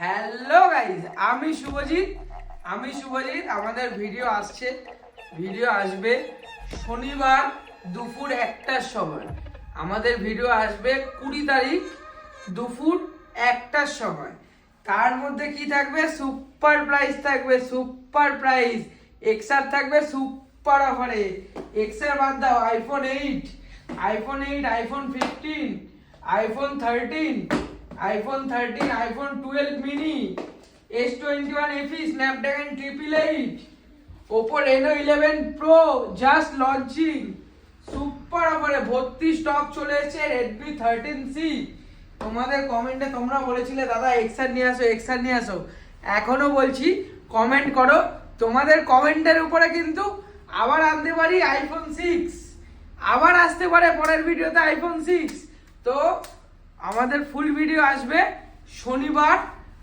Hello guys, আমি শুভজিৎ। আমাদের video আসবে শনিবার দুপুর 1টার সময়। আমাদের ভিডিও আসবে 20 তারিখ দুপুর 1টার সময়। তার মধ্যে কি থাকবে? সুপার প্রাইস থাকবে, সুপার প্রাইস। এক্সআর থাকবে সুপার অফারে। এক্সআর বাদ দাও, iPhone 8, iPhone 15, iPhone 13, iPhone 12 mini, S21 FE, Snapdragon 888, Oppo Reno 11 pro just launching super অফারে। ভর্তি স্টক চলে এসেছে রেডমি 13C। তোমাদের কমেন্টে তোমরা বলেছিলে দাদা এক্সআর নিয়ে আসো। এখনো বলছি, কমেন্ট করো। তোমাদের কমেন্টের উপরে কিন্তু আবার আনতে পারি আইফোন 6, আবার আসতে পারে পরের ভিডিওতে আইফোন 6। তো আমাদের ফুল ভিডিও আসবে শনিবার